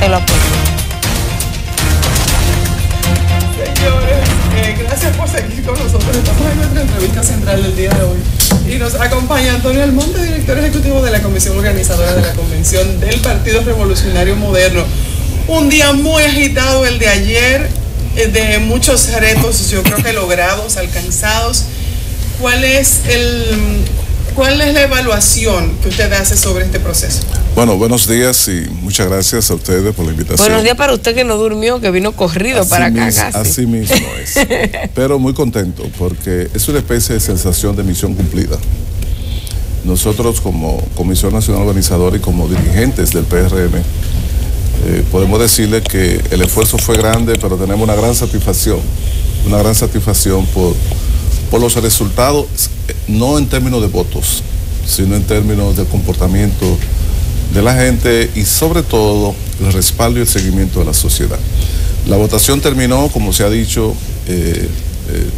te lo apoyo. Señores, gracias por seguir con nosotros. Estamos en nuestra entrevista central del día de hoy. Y nos acompaña Antonio Almonte, director ejecutivo de la comisión organizadora de la convención del Partido Revolucionario Moderno. Un día muy agitado el de ayer, de muchos retos, yo creo que logrados, alcanzados. ¿Cuál es la evaluación que usted hace sobre este proceso? Bueno, buenos días y muchas gracias a ustedes por la invitación. Buenos días para usted que no durmió, que vino corrido así para acá mismo, casi. Así mismo es. Pero muy contento porque es una especie de sensación de misión cumplida. Nosotros como Comisión Nacional Organizadora y como dirigentes del PRM, podemos decirle que el esfuerzo fue grande, pero tenemos una gran satisfacción por los resultados, no en términos de votos, sino en términos de comportamiento de la gente y sobre todo el respaldo y el seguimiento de la sociedad. La votación terminó, como se ha dicho,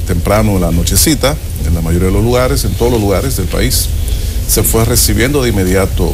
temprano en la nochecita, en la mayoría de los lugares, en todos los lugares del país. Se fue recibiendo de inmediato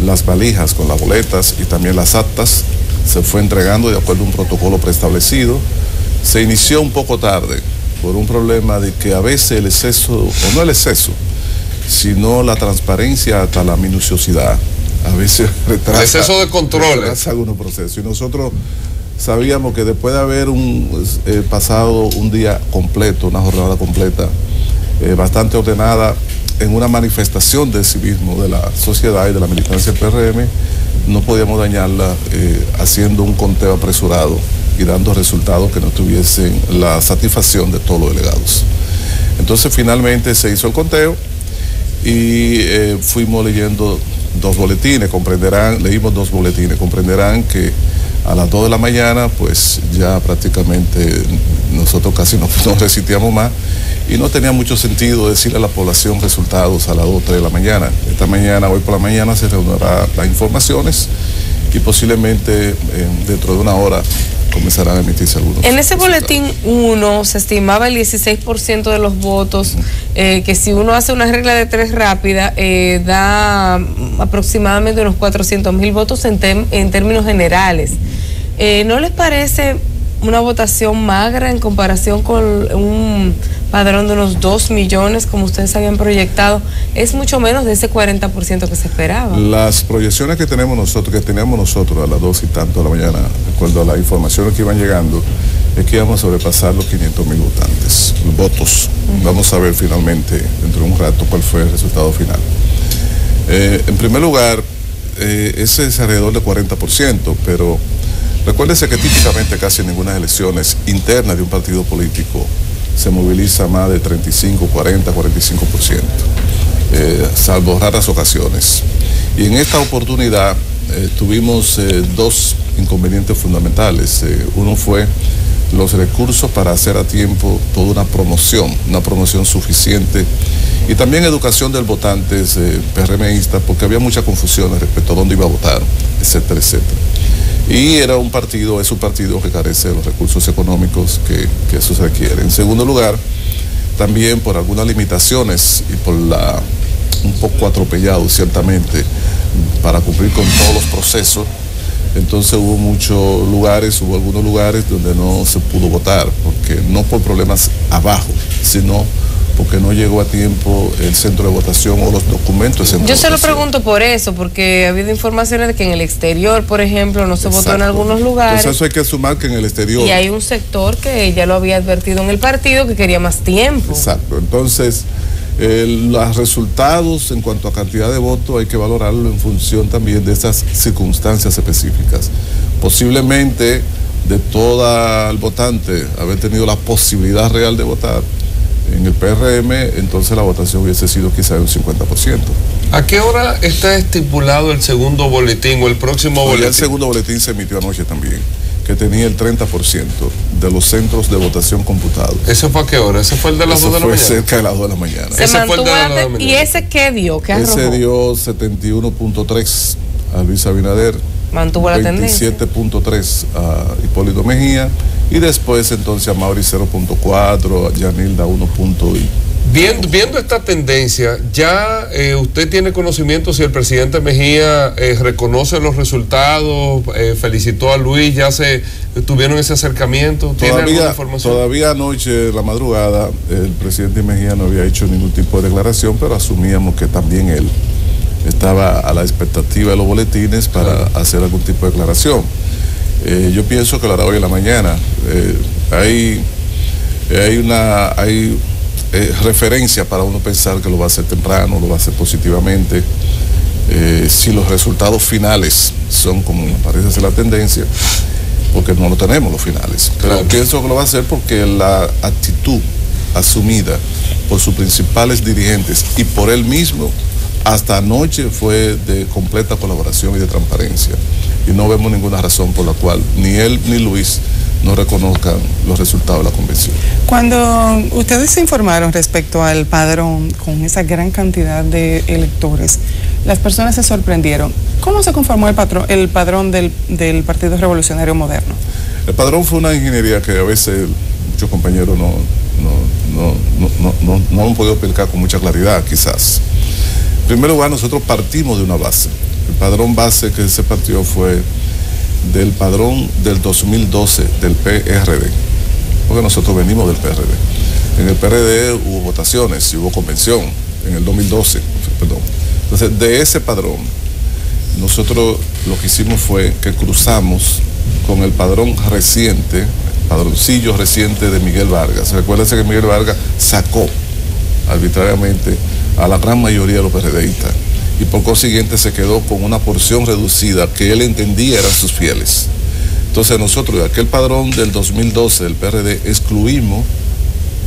las valijas con las boletas y también las actas, se fue entregando de acuerdo a un protocolo preestablecido. Se inició un poco tarde por un problema de que a veces el exceso, o no el exceso, sino la transparencia hasta la minuciosidad, a veces retrasa. El exceso de controles. Retrasa algunos procesos. Y nosotros sabíamos que después de haber pasado un día completo, una jornada completa, bastante ordenada, en una manifestación del civismo de la sociedad y de la militancia del PRM, no podíamos dañarla haciendo un conteo apresurado y dando resultados que no tuviesen la satisfacción de todos los delegados. Entonces finalmente se hizo el conteo y fuimos leyendo leímos dos boletines, comprenderán que a las 2 de la mañana pues ya prácticamente nosotros casi no resistíamos más y no tenía mucho sentido decirle a la población resultados a las 2 o 3 de la mañana. Hoy por la mañana se reunirán las informaciones y posiblemente dentro de una hora comenzarán a emitirse algunos. En ese boletín 1 se estimaba el 16% de los votos, que si uno hace una regla de 3 rápida, da aproximadamente unos 400.000 votos en términos generales. ¿No les parece una votación magra en comparación con un padrón de unos 2 millones como ustedes habían proyectado? Es mucho menos de ese 40% que se esperaba. Las proyecciones que teníamos nosotros a las 2 y tanto de la mañana, de acuerdo a las informaciones que iban llegando, es que íbamos a sobrepasar los 500.000 votos. Vamos a ver finalmente, dentro de un rato, cuál fue el resultado final. En primer lugar, ese es alrededor del 40%, pero recuérdese que típicamente casi en ninguna elecciones internas de un partido político se moviliza más de 35, 40, 45%, salvo raras ocasiones. Y en esta oportunidad tuvimos dos inconvenientes fundamentales. Uno fue los recursos para hacer a tiempo toda una promoción suficiente, y también educación del votante PRMista, porque había mucha confusión respecto a dónde iba a votar, etcétera, etcétera. Y es un partido que carece de los recursos económicos que eso se requiere. En segundo lugar, también por algunas limitaciones y por un poco atropellado ciertamente para cumplir con todos los procesos, entonces hubo algunos lugares donde no se pudo votar, porque no por problemas abajo, sino porque no llegó a tiempo el centro de votación o los documentos. Yo se lo pregunto por eso, porque ha habido informaciones de que en el exterior, por ejemplo, no se votó en algunos lugares. Entonces eso hay que sumar que en el exterior. Y hay un sector que ya lo había advertido en el partido que quería más tiempo. Exacto. Entonces, los resultados en cuanto a cantidad de votos hay que valorarlo en función también de esas circunstancias específicas. Posiblemente de todo el votante haber tenido la posibilidad real de votar en el PRM, entonces la votación hubiese sido quizá de un 50%. ¿A qué hora está estipulado el segundo boletín o el próximo boletín? El segundo boletín se emitió anoche también, que tenía el 30% de los centros de votación computados. ¿Ese fue a qué hora? ¿Ese fue el de las 2 de la mañana? Fue cerca de las 2 de la mañana. Se mantuvo antes. ¿Y ese qué dio? ¿Qué arrojó? Ese dio 71.3 a Luis Abinader. Mantuvo la tendencia. 27.3 a Hipólito Mejía, y después entonces a Mauri 0.4, a Yanilda 1.2 Viendo esta tendencia, ¿ya usted tiene conocimiento si el presidente Mejía reconoce los resultados, felicitó a Luis, ya se tuvieron ese acercamiento? ¿Tiene alguna información? Todavía anoche, la madrugada, el presidente Mejía no había hecho ningún tipo de declaración, pero asumíamos que también él estaba a la expectativa de los boletines para hacer algún tipo de declaración. Yo pienso que lo hará hoy en la mañana. Hay referencia para uno pensar que lo va a hacer temprano, lo va a hacer positivamente. Si los resultados finales son como parece ser la tendencia, porque no lo tenemos los finales. Pero pienso que lo va a hacer porque la actitud asumida por sus principales dirigentes y por él mismo hasta anoche fue de completa colaboración y de transparencia. Y no vemos ninguna razón por la cual ni él ni Luis no reconozcan los resultados de la convención. Cuando ustedes se informaron respecto al padrón con esa gran cantidad de electores, las personas se sorprendieron. ¿Cómo se conformó el padrón del Partido Revolucionario Moderno? El padrón fue una ingeniería que a veces muchos compañeros no han podido explicar con mucha claridad, quizás. En primer lugar, nosotros partimos de una base. El padrón base que se partió fue del padrón del 2012 del PRD, porque nosotros venimos del PRD. En el PRD hubo votaciones y hubo convención en el 2012, perdón. Entonces, de ese padrón, nosotros lo que hicimos fue que cruzamos con el padrón reciente, padroncillo reciente de Miguel Vargas. Recuérdense que Miguel Vargas sacó arbitrariamente a la gran mayoría de los PRDistas y por consiguiente se quedó con una porción reducida que él entendía eran sus fieles. Entonces nosotros de aquel padrón del 2012 del PRD excluimos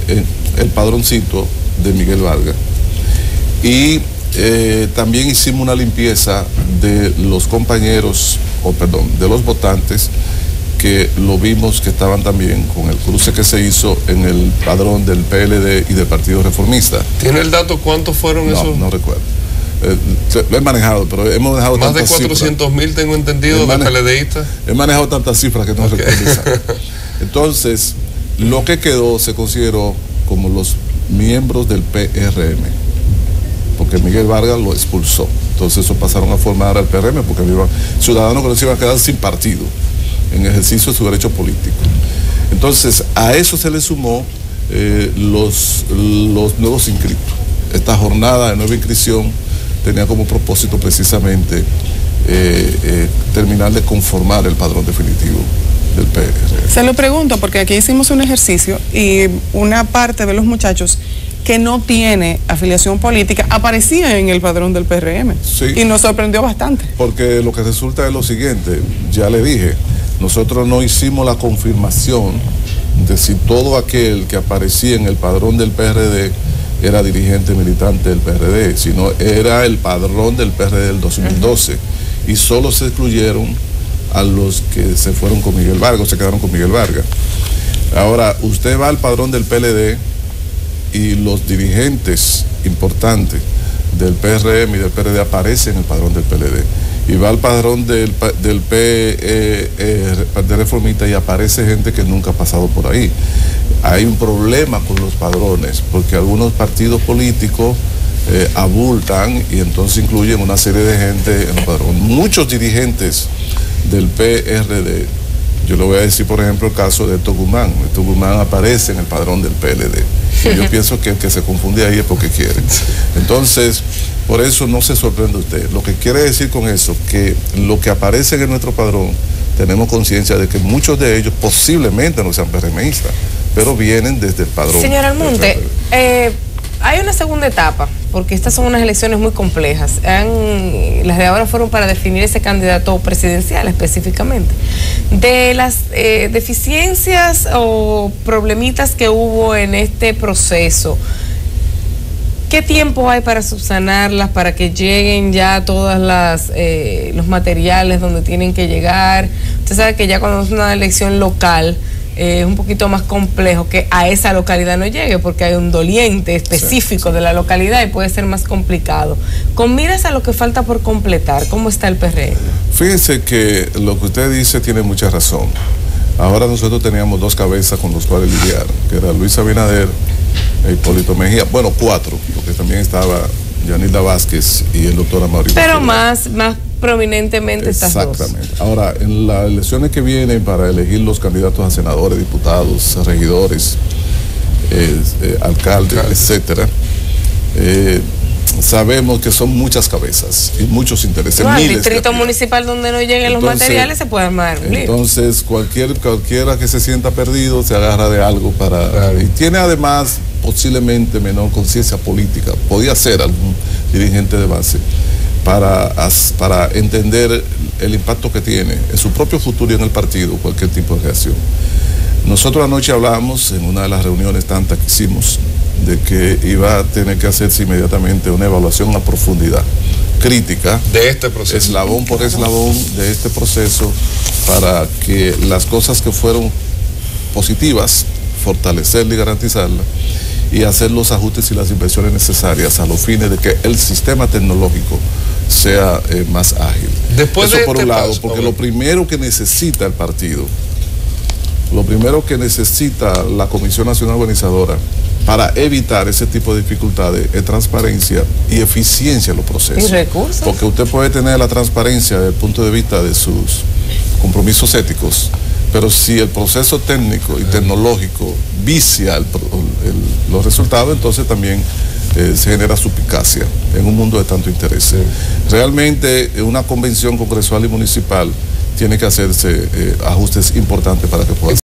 el padroncito de Miguel Vargas y también hicimos una limpieza de los compañeros, de los votantes que lo vimos que estaban también con el cruce que se hizo en el padrón del PLD y del Partido Reformista. ¿Tiene el dato cuántos fueron esos? No recuerdo. Lo he manejado, pero hemos manejado más de 400.000 tengo entendido de PLDistas. He manejado tantas cifras que no recuerdo. Entonces, lo que quedó se consideró como los miembros del PRM, porque Miguel Vargas lo expulsó. Entonces, eso pasaron a formar al PRM, porque había ciudadanos que no se iban a quedar sin partido en ejercicio de su derecho político. Entonces, a eso se le sumó los nuevos inscritos. Esta jornada de nueva inscripción tenía como propósito precisamente terminar de conformar el padrón definitivo del PRM. Se lo pregunto porque aquí hicimos un ejercicio y una parte de los muchachos que no tiene afiliación política aparecía en el padrón del PRM. Sí, y nos sorprendió bastante. Porque lo que resulta es lo siguiente, ya le dije, nosotros no hicimos la confirmación de si todo aquel que aparecía en el padrón del PRD era dirigente militante del PRD, sino era el padrón del PRD del 2012 y solo se excluyeron a los que se fueron con Miguel Vargas, se quedaron con Miguel Vargas. Ahora, usted va al padrón del PLD y los dirigentes importantes del PRM y del PRD aparecen en el padrón del PLD. Y va al padrón del Reformista y aparece gente que nunca ha pasado por ahí. Hay un problema con los padrones, porque algunos partidos políticos abultan y entonces incluyen una serie de gente en el padrón. Muchos dirigentes del PRD, yo le voy a decir por ejemplo el caso de Héctor Guzmán. Héctor Guzmán aparece en el padrón del PLD. Y yo pienso que el que se confunde ahí es porque quiere. Entonces, por eso no se sorprende usted. Lo que quiere decir con eso, que lo que aparece en nuestro padrón, tenemos conciencia de que muchos de ellos posiblemente no sean PRMistas, pero vienen desde el padrón. Señor Almonte, hay una segunda etapa, porque estas son unas elecciones muy complejas. Las de ahora fueron para definir ese candidato presidencial específicamente. De las deficiencias o problemitas que hubo en este proceso, ¿qué tiempo hay para subsanarlas, para que lleguen ya todas los materiales donde tienen que llegar? Usted sabe que ya cuando es una elección local, es un poquito más complejo que a esa localidad no llegue, porque hay un doliente específico de la localidad y puede ser más complicado. Con miras a lo que falta por completar, ¿cómo está el PRM? Fíjense que lo que usted dice tiene mucha razón. Ahora nosotros teníamos 2 cabezas con los cuales lidiar, que era Luis Abinader e Hipólito Mejía. Bueno, 4, porque también estaba Yanilda Vázquez y el doctor Amaury. Pero más prominentemente estas dos. Exactamente. Ahora, en las elecciones que vienen para elegir los candidatos a senadores, diputados, regidores, alcaldes, etcétera, sabemos que son muchas cabezas y muchos intereses. No, el distrito municipal donde no lleguen los materiales se puede armar un lío. Entonces, cualquiera que se sienta perdido se agarra de algo para... Y tiene además posiblemente menor conciencia política. Podía ser algún dirigente de base para entender el impacto que tiene en su propio futuro y en el partido cualquier tipo de reacción. Nosotros anoche hablamos en una de las reuniones tantas que hicimos de que iba a tener que hacerse inmediatamente una evaluación a profundidad, crítica, de este proceso, eslabón por eslabón de este proceso, para que las cosas que fueron positivas, fortalecerla y garantizarla, y hacer los ajustes y las inversiones necesarias a los fines de que el sistema tecnológico sea más ágil. Después eso por un lado, porque lo primero que necesita el partido, lo primero que necesita la Comisión Nacional Organizadora para evitar ese tipo de dificultades es transparencia y eficiencia en los procesos. ¿Y recursos? Porque usted puede tener la transparencia desde el punto de vista de sus compromisos éticos, pero si el proceso técnico y tecnológico vicia los resultados, entonces también se genera suspicacia en un mundo de tanto interés. Realmente una convención congresual y municipal tiene que hacerse ajustes importantes para que pueda